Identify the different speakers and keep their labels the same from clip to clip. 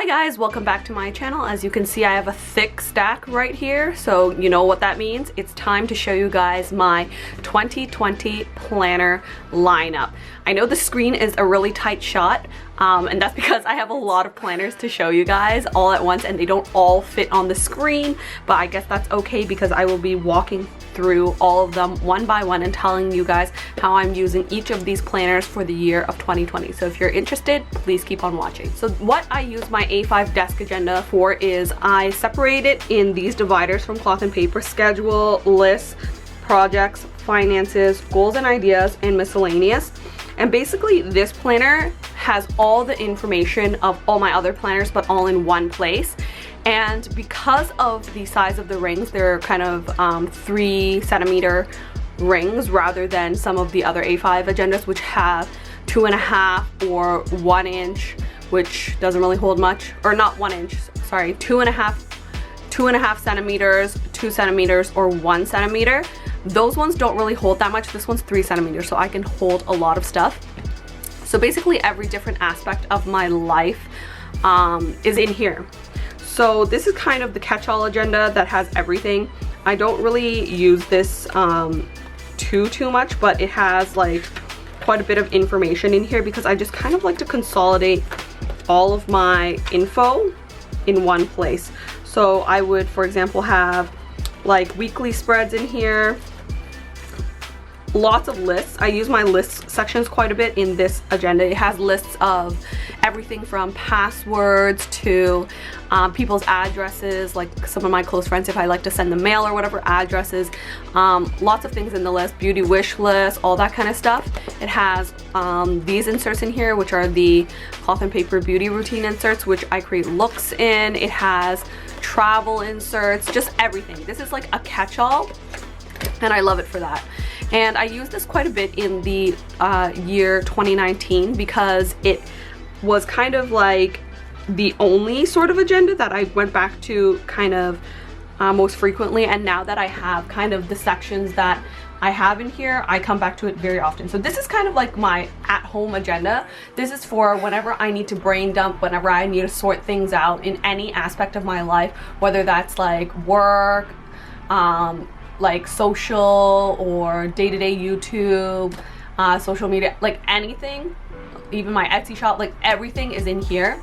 Speaker 1: Hi guys, welcome back to my channel. As you can see, I have a thick stack right here, so you know what that means. It's time to show you guys my 2020 planner lineup. I know the screen is a really tight shot, and that's because I have a lot of planners to show you guys all at once and they don't all fit on the screen, but I guess that's okay because I will be walking through all of them one by one and telling you guys how I'm using each of these planners for the year of 2020. So if you're interested, please keep on watching. So what I use my A5 desk agenda for is I separate it in these dividers from cloth and paper: schedule, lists, projects, finances, goals and ideas, and miscellaneous. And basically this planner has all the information of all my other planners but all in one place. And because of the size of the rings, they're kind of 3-centimeter rings rather than some of the other A5 agendas which have 2.5 or 1 inch, which doesn't really hold much, or not 1 inch, sorry, 2.5 centimeters, 2 centimeters, or 1 centimeter. Those ones don't really hold that much. This one's 3 centimeters, so I can hold a lot of stuff. So basically every different aspect of my life is in here. So this is kind of the catch-all agenda that has everything. I don't really use this too much, but it has like quite a bit of information in here because I just kind of like to consolidate all of my info in one place. So I would, for example, have like weekly spreads in here, lots of lists. I use my list sections quite a bit in this agenda. It has lists of everything from passwords to people's addresses, like some of my close friends, if I like to send them mail or whatever, addresses, lots of things in the list, beauty wish list, all that kind of stuff. It has these inserts in here, which are the cloth and paper beauty routine inserts, which I create looks in. It has travel inserts, just everything. This is like a catch-all and I love it for that. And I use this quite a bit in the year 2019 because it was kind of like the only sort of agenda that I went back to kind of most frequently. And now that I have kind of the sections that I have in here, I come back to it very often. So this is kind of like my at-home agenda. This is for whenever I need to brain dump, whenever I need to sort things out in any aspect of my life, whether that's like work, like social or day-to-day YouTube, social media, like anything, even my Etsy shop, like everything is in here.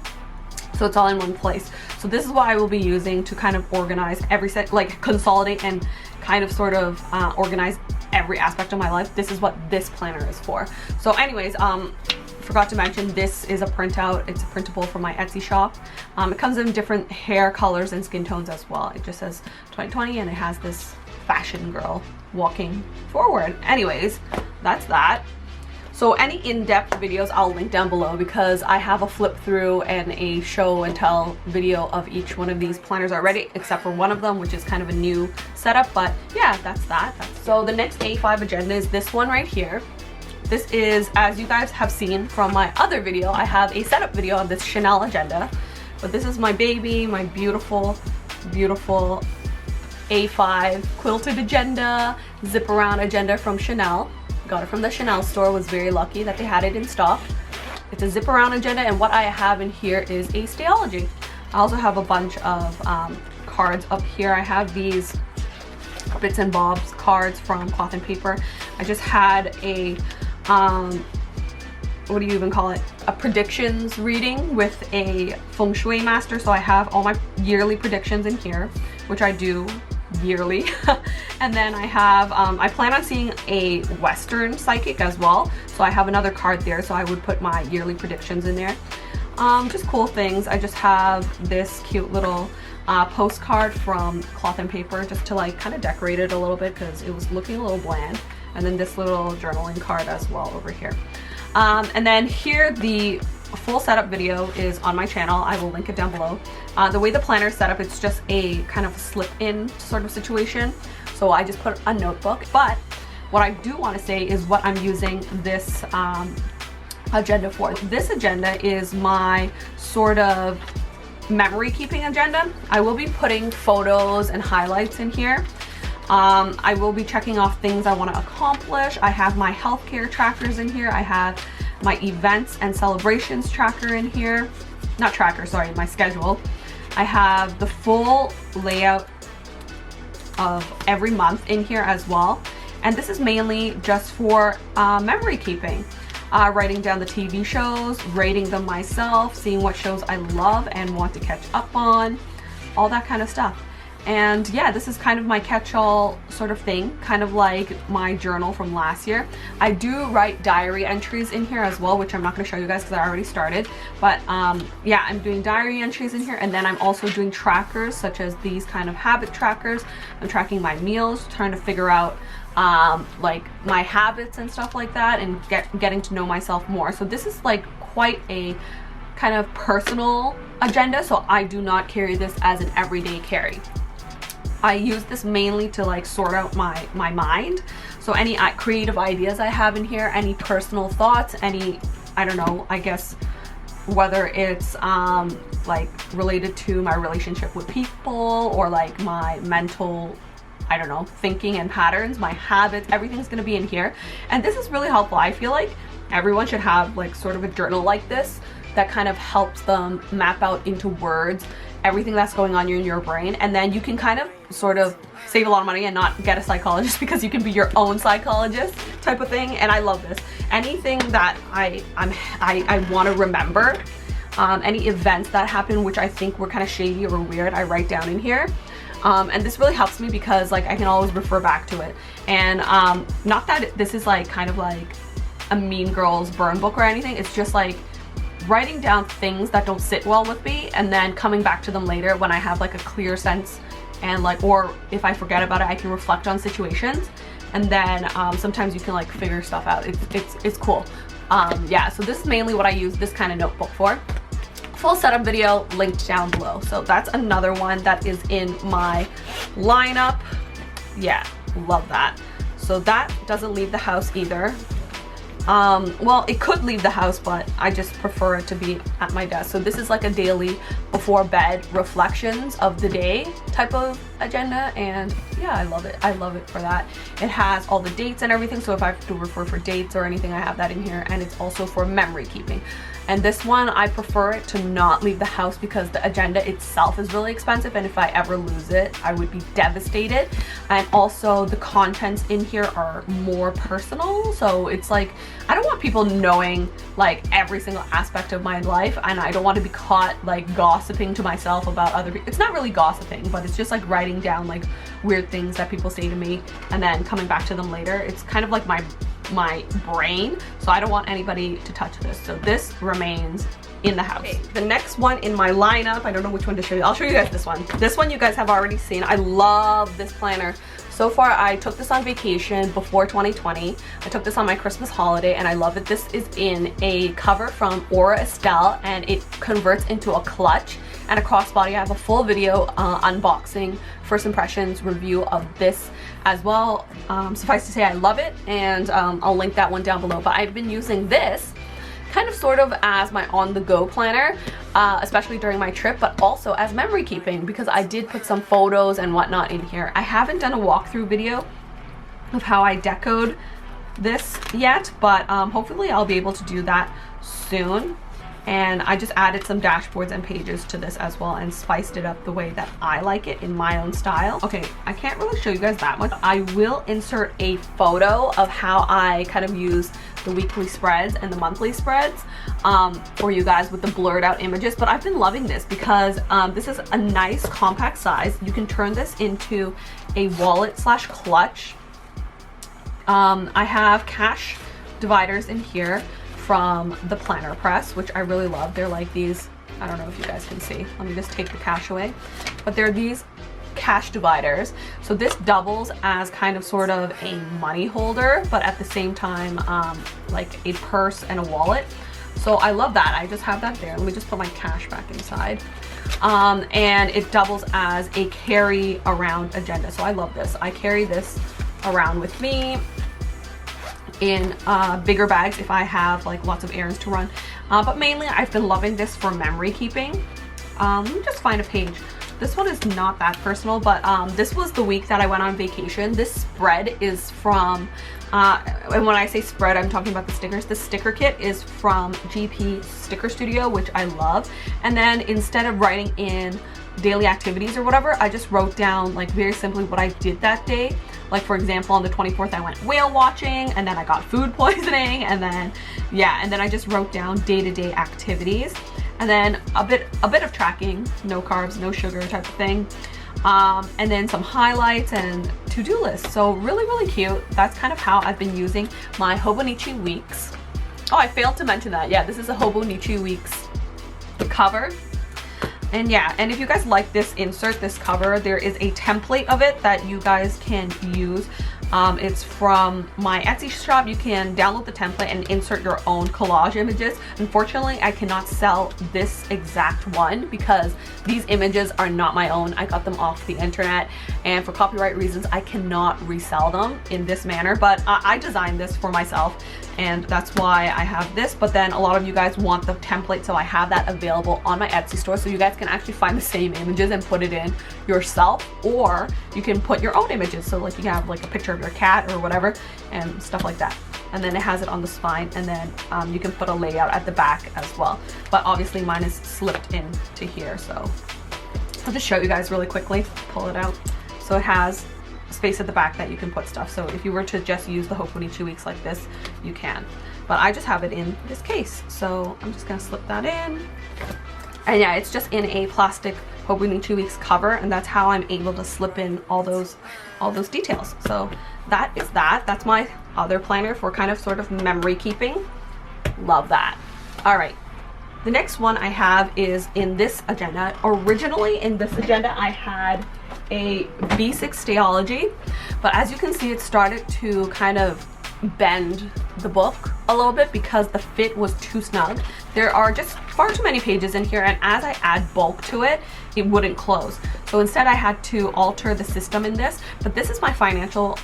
Speaker 1: So it's all in one place. So this is what I will be using to kind of organize every set, like consolidate and kind of sort of organize every aspect of my life. This is what this planner is for. So anyways, forgot to mention this is a printout. It's a printable for my Etsy shop. It comes in different hair colors and skin tones as well. It just says 2020 and it has this fashion girl walking forward. Anyways, that's that. So any in-depth videos I'll link down below because I have a flip through and a show and tell video of each one of these planners already, except for one of them, which is kind of a new setup. But yeah, that's that. So the next A5 agenda is this one right here. This is, as you guys have seen from my other video, I have a setup video on this Chanel agenda, but this is my baby, my beautiful, beautiful A5 quilted agenda, zip around agenda from Chanel. Got it from the Chanel store, was very lucky that they had it in stock. It's a zip around agenda, and what I have in here is a Stayology. I also have a bunch of cards up here. I have these bits and bobs cards from cloth and paper. I just had a what do you even call it, a predictions reading with a feng shui master. So I have all my yearly predictions in here, which I do yearly. And then I have I plan on seeing a Western psychic as well, so I have another card there, so I would put my yearly predictions in there. Just cool things. I just have this cute little postcard from cloth and paper just to like kind of decorate it a little bit because it was looking a little bland, and then this little journaling card as well over here. And then here, the full setup video is on my channel. I will link it down below. The way the planner is set up, it's just a kind of slip-in sort of situation. So I just put a notebook. But what I do want to say is what I'm using this agenda for. This agenda is my sort of memory keeping agenda. I will be putting photos and highlights in here. I will be checking off things I want to accomplish. I have my healthcare trackers in here. I have my events and celebrations tracker in here. not tracker, sorry, my schedule. I have the full layout of every month in here as well. And this is mainly just for memory keeping. Writing down the TV shows, rating them myself, seeing what shows I love and want to catch up on, all that kind of stuff. And yeah, this is kind of my catch-all sort of thing, kind of like my journal from last year. I do write diary entries in here as well, which I'm not going to show you guys because I already started. But yeah, I'm doing diary entries in here, and then I'm also doing trackers such as these kind of habit trackers. I'm tracking my meals, trying to figure out like my habits and stuff like that, and getting to know myself more. So this is like quite a kind of personal agenda, so I do not carry this as an everyday carry. I use this mainly to like sort out my mind. So any creative ideas I have in here, any personal thoughts, any, I don't know, I guess whether it's like related to my relationship with people or like my mental, I don't know, thinking and patterns, my habits, everything's gonna be in here. And this is really helpful. I feel like everyone should have like sort of a journal like this that kind of helps them map out into words everything that's going on in your brain, and then you can kind of sort of save a lot of money and not get a psychologist because you can be your own psychologist type of thing. And I love this. Anything that I want to remember, any events that happen which I think were kind of shady or weird, I write down in here. And this really helps me because like I can always refer back to it. And not that this is like kind of like a Mean Girls burn book or anything, it's just like writing down things that don't sit well with me and then coming back to them later when I have like a clear sense, and like, or if I forget about it, I can reflect on situations, and then sometimes you can like figure stuff out. It's cool. Yeah, so this is mainly what I use this kind of notebook for. Full setup video linked down below. So that's another one that is in my lineup. Yeah, love that. So that doesn't leave the house either. Well, it could leave the house, but I just prefer it to be at my desk. So this is like a daily before bed reflections of the day type of agenda, and yeah, I love it. I love it for that. It has all the dates and everything, so if I have to refer for dates or anything, I have that in here, and it's also for memory keeping. And this one, I prefer it to not leave the house because the agenda itself is really expensive, and if I ever lose it, I would be devastated. And also the contents in here are more personal, so it's like, I don't want people knowing like every single aspect of my life, and I don't want to be caught like gossiping to myself about other people. It's not really gossiping, but it's just like writing down like weird things that people say to me and then coming back to them later. It's kind of like my brain, so I don't want anybody to touch this. So this remains in the house. Okay, the next one in my lineup, I don't know which one to show you. I'll show you guys this one. This one you guys have already seen. I love this planner. So far, I took this on vacation before 2020. I took this on my Christmas holiday, and I love it. This is in a cover from Estelle, and it converts into a clutch and a crossbody. I have a full video unboxing, first impressions review of this as well. Suffice to say, I love it, and I'll link that one down below. But I've been using this kind of sort of as my on-the-go planner, especially during my trip, but also as memory keeping because I did put some photos and whatnot in here. I haven't done a walkthrough video of how I decoed this yet, but hopefully I'll be able to do that soon. And I just added some dashboards and pages to this as well and spiced it up the way that I like it in my own style. Okay, I can't really show you guys that much. I will insert a photo of how I kind of use the weekly spreads and the monthly spreads for you guys with the blurred out images. But I've been loving this because this is a nice compact size. You can turn this into a wallet slash clutch. I have cash dividers in here from the Planner Press, which I really love. They're like these, I don't know if you guys can see. Let me just take the cash away. But they're these cash dividers. So this doubles as kind of sort of a money holder, but at the same time, like a purse and a wallet. So I love that. I just have that there. Let me just put my cash back inside. And it doubles as a carry around agenda. So I love this. I carry this around with me in bigger bags if I have like lots of errands to run, but mainly I've been loving this for memory keeping. Let me just find a page. This one is not that personal, but this was the week that I went on vacation. This spread is from, and when I say spread, I'm talking about the stickers. The sticker kit is from GP Sticker Studio, which I love. And then instead of writing in daily activities or whatever, I just wrote down like very simply what I did that day. Like for example, on the 24th I went whale watching, and then I got food poisoning, and then yeah, and then I just wrote down day-to-day activities, and then a bit of tracking, no carbs, no sugar type of thing, and then some highlights and to-do lists. So really cute. That's kind of how I've been using my Hobonichi weeks. Oh, I failed to mention that. Yeah, this is a Hobonichi weeks cover. And yeah, and if you guys like this insert, this cover, there is a template of it that you guys can use. It's from my Etsy shop. You can download the template and insert your own collage images. Unfortunately, I cannot sell this exact one because these images are not my own. I got them off the internet, and for copyright reasons, I cannot resell them in this manner. But I designed this for myself, and that's why I have this. But then a lot of you guys want the template, so I have that available on my Etsy store, so you guys can actually find the same images and put it in yourself, or you can put your own images. So like you can have like a picture of your cat or whatever and stuff like that, and then it has it on the spine, and then you can put a layout at the back as well. But obviously mine is slipped into here, so I'll just show you guys really quickly. Pull it out. So it has space at the back that you can put stuff, so if you were to just use the Hobonichi weeks like this, you can. But I just have it in this case, so I'm just gonna slip that in. And yeah, it's just in a plastic Hobonichi weeks cover, and that's how I'm able to slip in all those details. So that is that. That's my other planner for kind of sort of memory keeping. Love that. All right, the next one I have is in this agenda. Originally in this agenda I had a B6 Stayology, but as you can see, it started to kind of bend the book a little bit because the fit was too snug. There are just far too many pages in here, and as I add bulk to it, it wouldn't close. So instead I had to alter the system in this. But this is my financial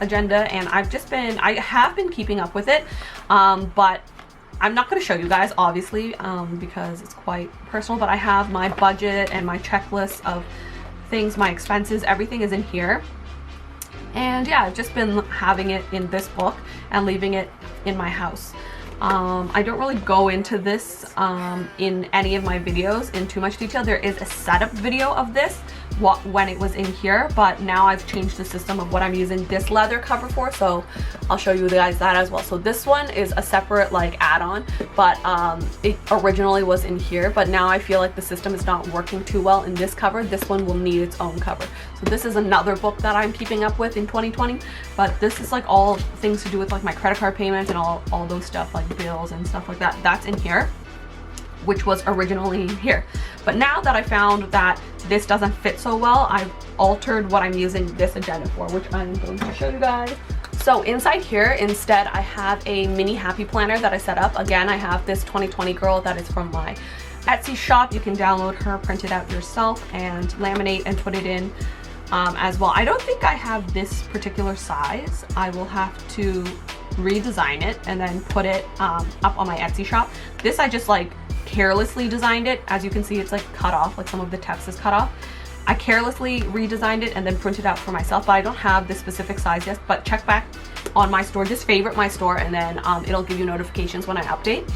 Speaker 1: agenda, and I have been keeping up with it, but I'm not going to show you guys obviously because it's quite personal. But I have my budget and my checklist of things, my expenses, everything is in here. And yeah, I've just been having it in this book and leaving it in my house. I don't really go into this in any of my videos in too much detail. There is a setup video of this when it was in here, but now I've changed the system of what I'm using this leather cover for, so I'll show you guys that as well. So this one is a separate like add-on, but it originally was in here, but now I feel like the system is not working too well in this cover. This one will need its own cover. So this is another book that I'm keeping up with in 2020, but this is like all things to do with like my credit card payments and all those stuff, like bills and stuff like that. That's in here, which was originally here. But now that I found that this doesn't fit so well, I've altered what I'm using this agenda for, which I'm going to show you guys. So inside here, instead, I have a mini happy planner that I set up. Again, I have this 2020 girl that is from my Etsy shop. You can download her, print it out yourself, and laminate and put it in as well. I don't think I have this particular size. I will have to redesign it and then put it up on my Etsy shop. This I just like carelessly designed it. As you can see, it's like cut off, like some of the text is cut off. I carelessly redesigned it and then printed out for myself, but I don't have this specific size yet. But check back on my store, just favorite my store, and then it'll give you notifications when I update.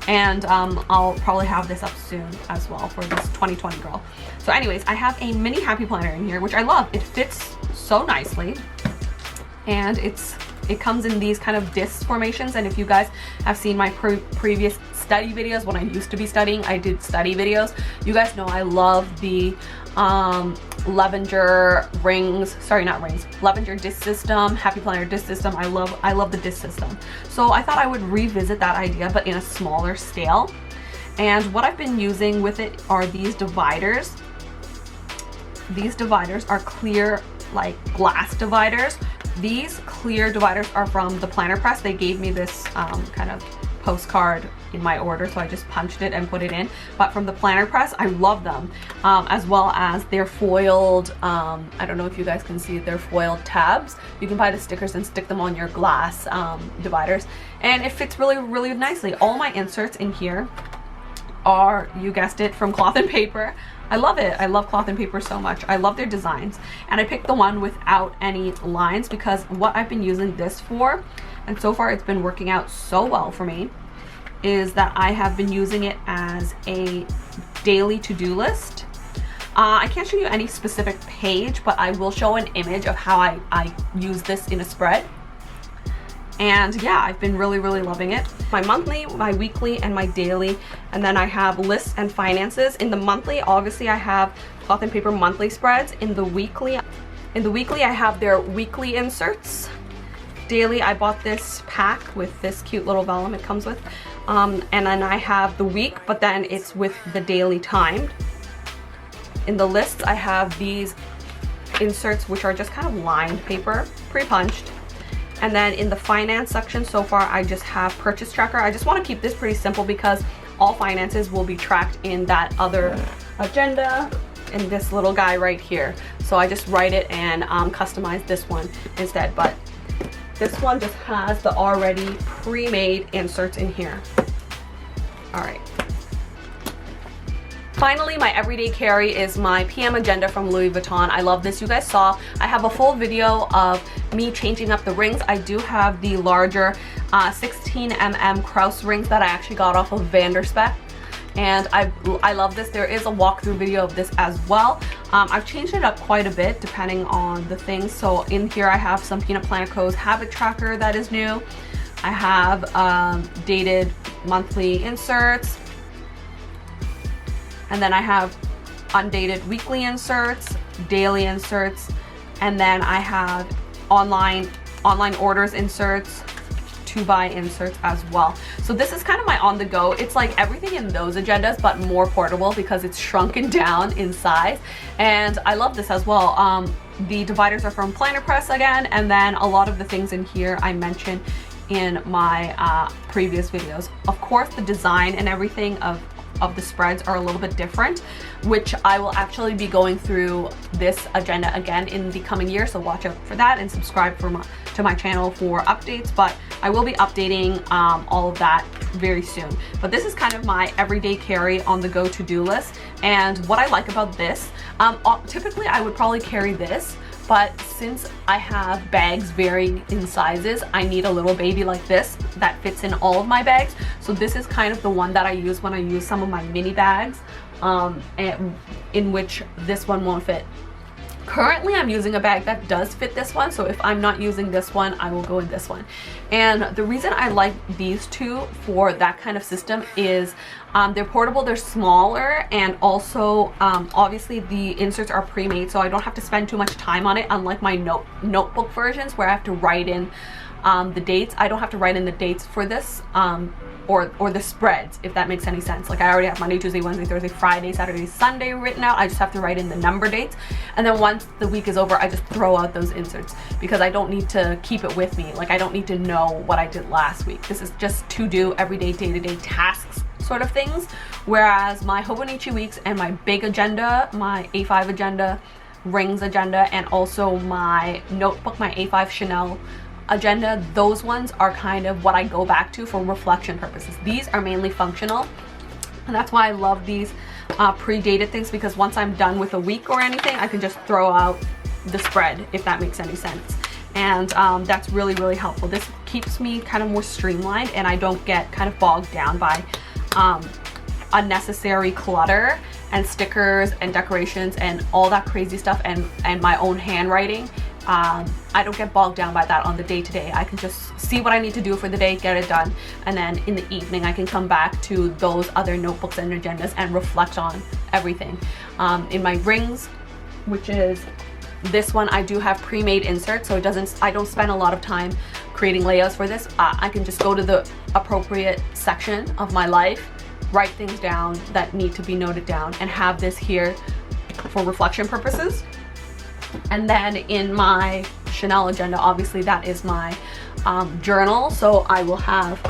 Speaker 1: And I'll probably have this up soon as well for this 2020 girl. So anyways, I have a mini happy planner in here, which I love. It fits so nicely, and it comes in these kind of disc formations. And if you guys have seen my previous study videos, when I used to be studying, I did study videos. You guys know I love the Levenger Levenger disc system, happy planner disc system. I love the disc system. So I thought I would revisit that idea, but in a smaller scale. And what I've been using with it are these dividers. These dividers are clear, like glass dividers. These clear dividers are from the Planner Press. They gave me this kind of postcard in my order, so I just punched it and put it in. But from the Planner Press, I love them, as well as their foiled, I don't know if you guys can see, they're foiled tabs. You can buy the stickers and stick them on your glass dividers, and it fits really, really nicely. All my inserts in here are, you guessed it, from Cloth and Paper. I love it. I love Cloth and Paper so much. I love their designs. And I picked the one without any lines because what I've been using this for, and so far it's been working out so well for me, is that I have been using it as a daily to-do list. I can't show you any specific page, but I will show an image of how I use this in a spread. And yeah, I've been really loving it. My monthly, my weekly, and my daily, and then I have lists and finances. In the monthly, obviously I have Cloth and Paper monthly spreads. In the weekly I have their weekly inserts. Daily, I bought this pack with this cute little vellum it comes with. And then I have the week, but then it's with the daily timed. In the lists, I have these inserts, which are just kind of lined paper, pre-punched. And then in the finance section, so far, I just have purchase tracker. I just want to keep this pretty simple because all finances will be tracked in that other agenda and this little guy right here. So I just write it and customize this one instead. But this one just has the already pre-made inserts in here. All right. Finally, my everyday carry is my PM agenda from Louis Vuitton. I love this. You guys saw I have a full video of me changing up the rings. I do have the larger 16mm Krause rings that I actually got off of Vanderspec. And I love this. There is a walkthrough video of this as well. I've changed it up quite a bit depending on the things. So in here I have some Peanut Planet Co's habit tracker that is new. I have dated monthly inserts. And then I have undated weekly inserts, daily inserts, and then I have online orders inserts, to buy inserts as well. So this is kind of my on the go. It's like everything in those agendas, but more portable because it's shrunken down in size. And I love this as well. The dividers are from Planner Press again, and then a lot of the things in here I mentioned in my previous videos. Of course, the design and everything of the spreads are a little bit different, which I will actually be going through this agenda again in the coming year, so watch out for that and subscribe to my channel for updates. But I will be updating all of that very soon. But this is kind of my everyday carry on the go to-do list. And what I like about this, typically I would probably carry this, but since I have bags varying in sizes, I need a little baby like this that fits in all of my bags. So this is kind of the one that I use when I use some of my mini bags, and in which this one won't fit. Currently, I'm using a bag that does fit this one, so if I'm not using this one, I will go in this one. And the reason I like these two for that kind of system is they're portable, they're smaller, and also obviously the inserts are pre-made, so I don't have to spend too much time on it, unlike my notebook versions where I have to write in the dates. I don't have to write in the dates for this, or the spreads, if that makes any sense. Like I already have Monday, Tuesday, Wednesday, Thursday, Friday, Saturday, Sunday written out. I just have to write in the number dates. And then once the week is over, I just throw out those inserts because I don't need to keep it with me. Like I don't need to know what I did last week. This is just to do everyday, day-to-day tasks sort of things. Whereas my Hobonichi weeks and my big agenda, my A5 agenda, rings agenda, and also my notebook, my A5 Chanel agenda, those ones are kind of what I go back to for reflection purposes. These are mainly functional, and that's why I love these pre-dated things, because once I'm done with a week or anything, I can just throw out the spread, if that makes any sense. And that's really helpful. This keeps me kind of more streamlined, and I don't get kind of bogged down by unnecessary clutter and stickers and decorations and all that crazy stuff, and my own handwriting. I don't get bogged down by that on the day-to-day. I can just see what I need to do for the day, get it done, and then in the evening I can come back to those other notebooks and agendas and reflect on everything. In my rings, which is this one, I do have pre-made inserts, so I don't spend a lot of time creating layouts for this. I can just go to the appropriate section of my life, write things down that need to be noted down, and have this here for reflection purposes. And then in my Chanel agenda, obviously that is my journal, so I will have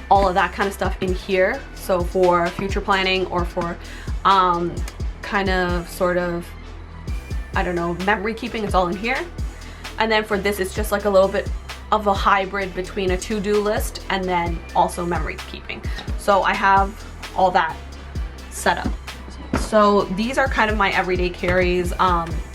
Speaker 1: all of that kind of stuff in here. So for future planning, or for kind of sort of, I don't know, memory keeping, it's all in here. And then for this, it's just like a little bit of a hybrid between a to-do list and then also memory keeping. So I have all that setup. So these are kind of my everyday carries.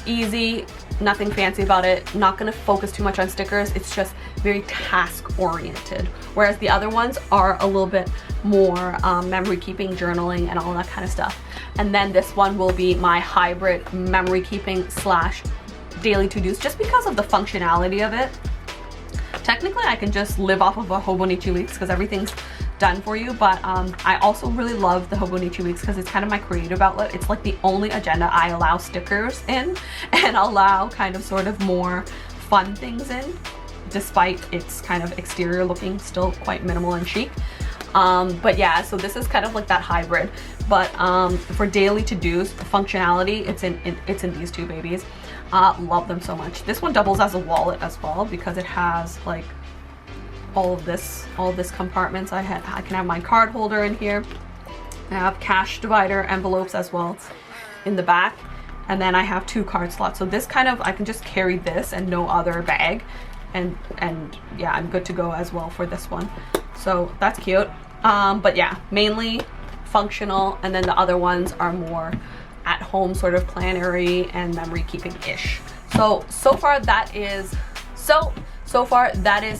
Speaker 1: Easy, nothing fancy about it. Not gonna focus too much on stickers. It's just very task oriented. Whereas the other ones are a little bit more memory keeping, journaling, and all that kind of stuff. And then this one will be my hybrid memory keeping slash daily to-dos, just because of the functionality of it. Technically, I can just live off of a Hobonichi Weeks because everything's done for you, but I also really love the Hobonichi Weeks because it's kind of my creative outlet. It's like the only agenda I allow stickers in and allow kind of sort of more fun things in, despite its kind of exterior looking still quite minimal and chic. But yeah, so this is kind of like that hybrid, but for daily to-dos functionality, it's in these two babies. Love them so much. This one doubles as a wallet as well because it has like all of this compartments. I can have my card holder in here. I have cash divider envelopes as well in the back, and then I have 2 card slots. So this kind of, I can just carry this and no other bag, and yeah, I'm good to go as well for this one. So that's cute. But yeah, mainly functional, and then the other ones are more at home, sort of plannery and memory keeping ish. So far that is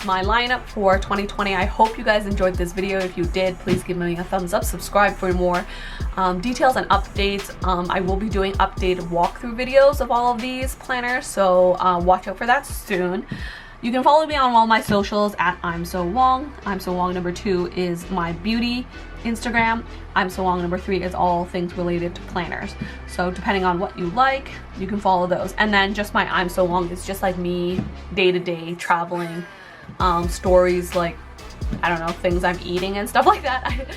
Speaker 1: my lineup for 2020. I hope you guys enjoyed this video. If you did, please give me a thumbs up, subscribe for more details and updates. I will be doing updated walkthrough videos of all of these planners, so watch out for that soon. You can follow me on all my socials at I'm So Wong. I'm So Wong #2 is my beauty Instagram. I'm So Wong #3 is all things related to planners. So depending on what you like, you can follow those. And then just my I'm So Wong is just like me, day-to-day traveling, stories, like, I don't know, things I'm eating and stuff like that.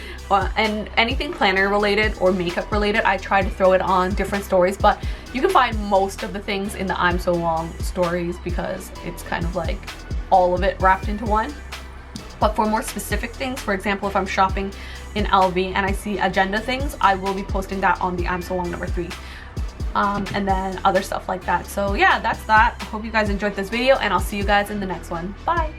Speaker 1: And anything planner related or makeup related, I try to throw it on different stories, but you can find most of the things in the I'm So Wong stories because it's kind of like all of it wrapped into one. But for more specific things, for example, if I'm shopping in LV and I see agenda things, I will be posting that on the I'm So Wong #3. And then other stuff like that. So yeah, that's that. I hope you guys enjoyed this video, and I'll see you guys in the next one. Bye!